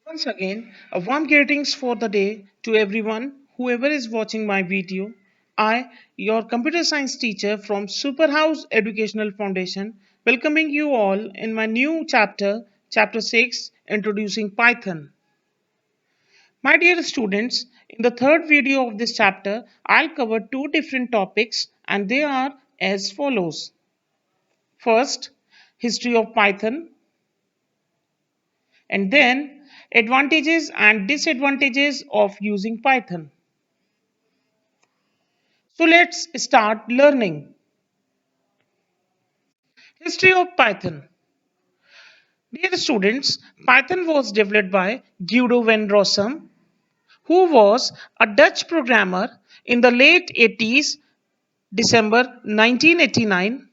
Once again, a warm greetings for the day to everyone, whoever is watching my video. I, your computer science teacher from Superhouse Educational Foundation, welcoming you all in my new chapter, chapter 6, introducing Python. My dear students, in the third video of this chapter, I'll cover two different topics and they are as follows. First, history of Python, and then advantages and disadvantages of using Python. So let's start learning. History of Python. Dear students, Python was developed by Guido van Rossum, who was a Dutch programmer in the late 80s, December 1989,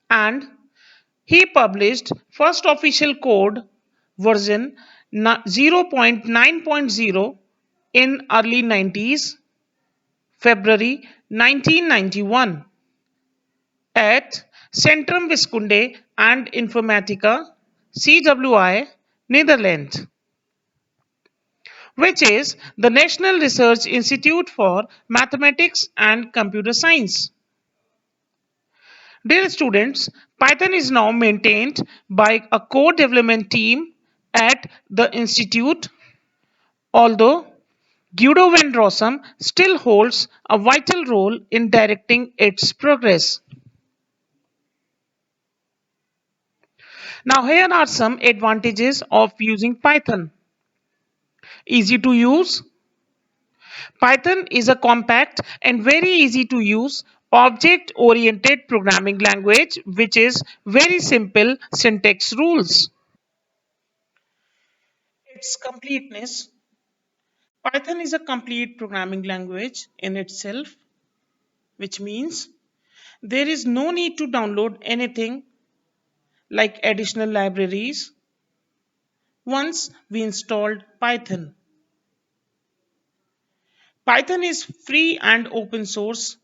and he published first official code version 0.9.0 in early 90s, February 1991 at Centrum Wiskunde and Informatica, CWI, Netherlands, which is the National Research Institute for Mathematics and Computer Science. Dear students, Python is now maintained by a core development team at the institute, although Guido van Rossum still holds a vital role in directing its progress. Now here are some advantages of using Python. Easy to use. Python is a compact and very easy to use object oriented programming language which is very simple syntax rules. Its completeness. Python is a complete programming language in itself, which means there is no need to download anything like additional libraries once we installed Python. Python is free and open source.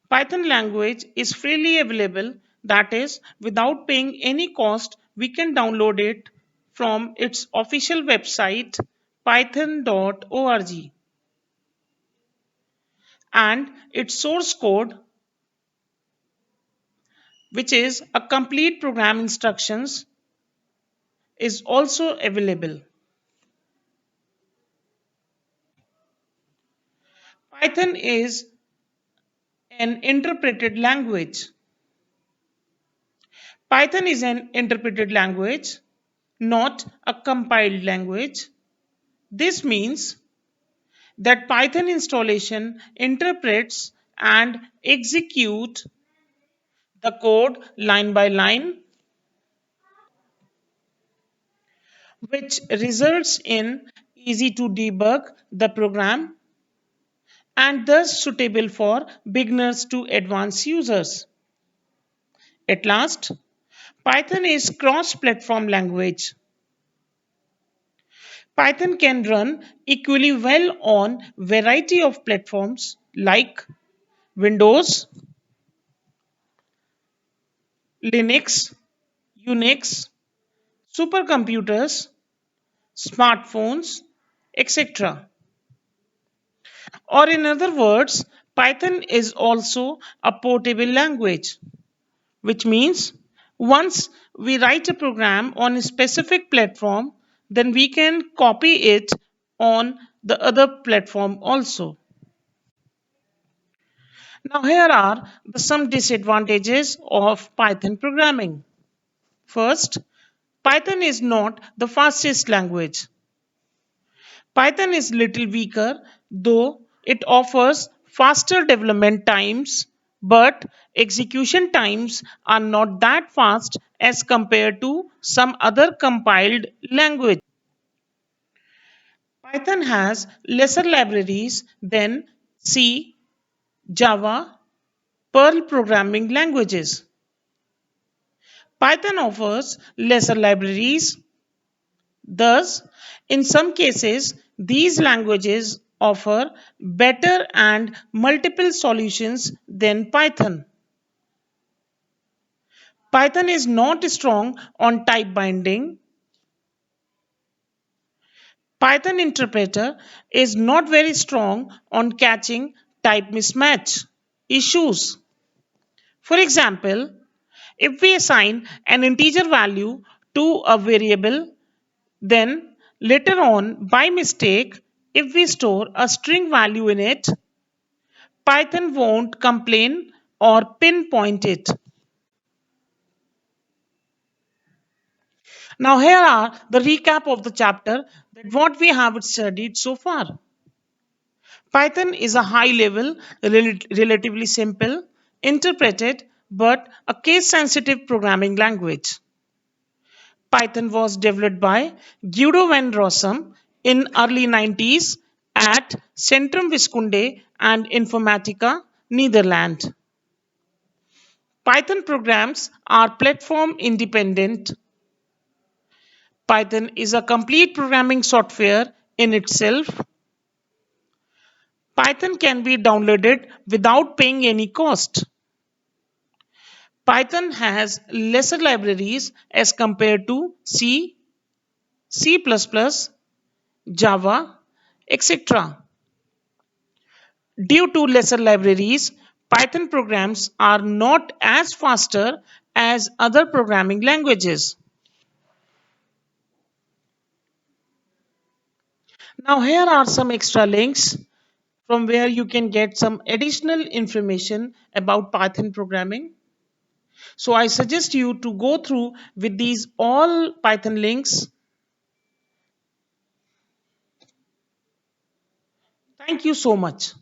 Python language is freely available, that is, without paying any cost, we can download it from its official website python.org, and its source code, which is a complete program instructions, is also available. Python is an interpreted language. Python is an interpreted language, not a compiled language. This means that Python installation interprets and executes the code line by line, which results in easy to debug the program and thus suitable for beginners to advanced users. At last, Python is cross-platform language. Python can run equally well on variety of platforms like Windows, Linux, Unix, supercomputers, smartphones, etc. Or in other words, Python is also a portable language, which means once we write a program on a specific platform, then we can copy it on the other platform also. Now here are some disadvantages of Python programming. First, Python is not the fastest language. Python is little weaker, though it offers faster development times, but execution times are not that fast as compared to some other compiled language. Python has lesser libraries than C, Java, Perl programming languages. Python offers lesser libraries. Thus, in some cases, these languages offer better and multiple solutions than Python. Python is not strong on type binding. Python interpreter is not very strong on catching type mismatch issues. For example, if we assign an integer value to a variable, then later on by mistake, if we store a string value in it, Python won't complain or pinpoint it. Now here are the recap of the chapter that what we have studied so far. Python is a high level, relatively simple, interpreted, but a case sensitive programming language. Python was developed by Guido van Rossum in early 90s at Centrum Wiskunde and Informatica, Netherlands. Python programs are platform independent. Python is a complete programming software in itself. Python can be downloaded without paying any cost. Python has lesser libraries as compared to C, C++, Java, etc. Due to lesser libraries, Python programs are not as faster as other programming languages. Now here are some extra links from where you can get some additional information about Python programming. So I suggest you to go through with these all Python links. Thank you so much.